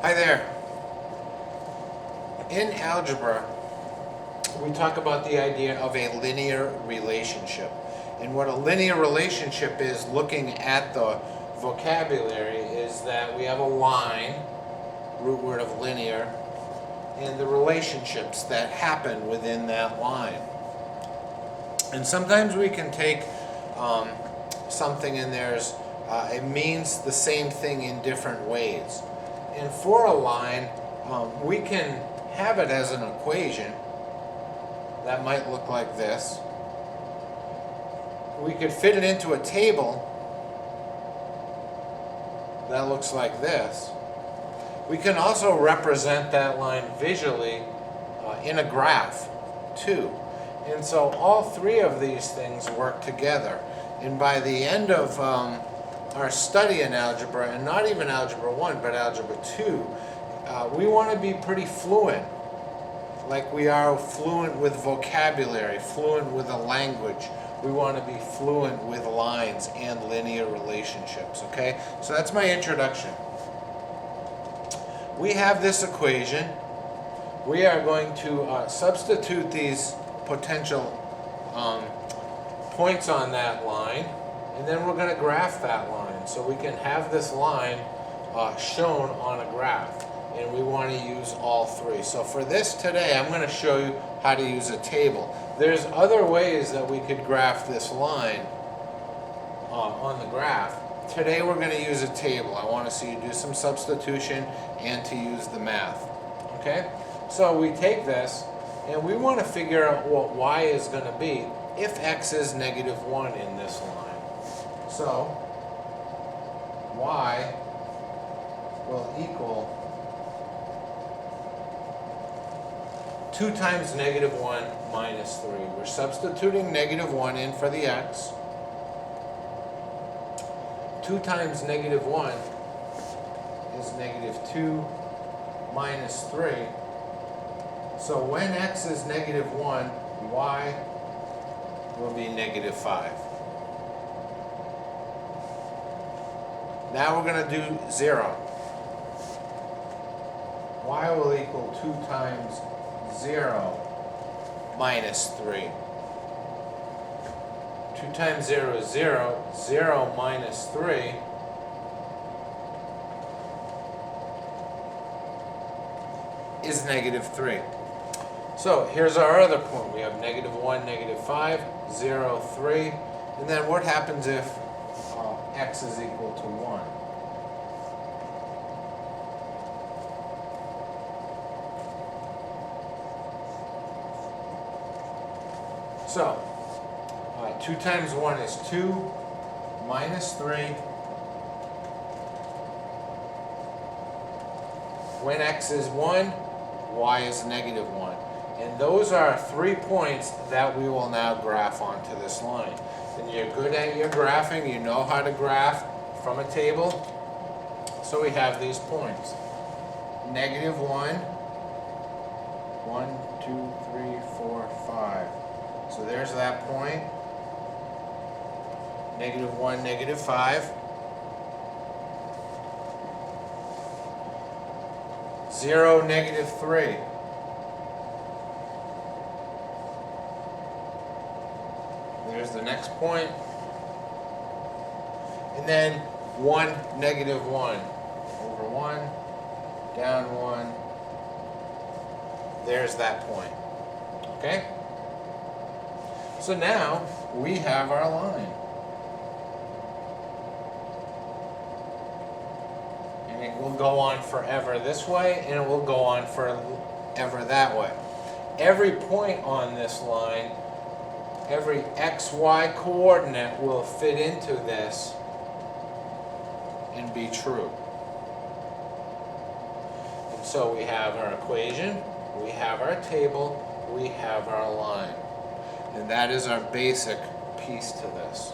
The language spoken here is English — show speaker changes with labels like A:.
A: Hi there. In algebra, we talk about the idea of a linear relationship. And what a linear relationship is, looking at the vocabulary, is that we have a line, root word of linear, and the relationships that happen within that line. And sometimes we can take something and it means the same thing in different ways. And for a line, we can have it as an equation that might look like this. We could fit it into a table that looks like this. We can also represent that line visually in a graph too. And so all three of these things work together. And by the end of our study in algebra, and not even algebra 1, but algebra 2, we want to be pretty fluent. Like we are fluent with vocabulary, fluent with a language. We want to be fluent with lines and linear relationships, okay? So that's my introduction. We have this equation. We are going to substitute these potential points on that line, and then we're going to graph that line. So we can have this line shown on a graph, and we want to use all three. So for this today, I'm going to show you how to use a table. There's other ways that we could graph this line on the graph. Today we're going to use a table. I want to see you do some substitution and to use the math. Okay? So we take this, and we want to figure out what y is going to be if x is -1 in this line. So y will equal 2 times -1 minus 3. We're substituting -1 in for the x. 2 times -1 is -2 minus 3. So when x is -1, y will be -5. Now we're going to do 0. Y will equal 2 times 0 minus 3. 2 times 0 is 0. 0 minus 3 is -3. So here's our other point. We have -1, -5, 0, 3. And then what happens if x is equal to 1? So 2 times 1 is 2 minus 3. When x is 1, y is -1. And those are 3 points that we will now graph onto this line. And you're good at your graphing, you know how to graph from a table. So we have these points. -1, 1, 2, 3, 4, 5. So there's that point. -1, -5. 0, -3. There's the next point. And then 1, -1. Over 1, down 1. There's that point. Okay? So now we have our line. And it will go on forever this way, and it will go on forever that way. Every point on this line, every xy coordinate will fit into this and be true. And so we have our equation, we have our table, we have our line. And that is our basic piece to this.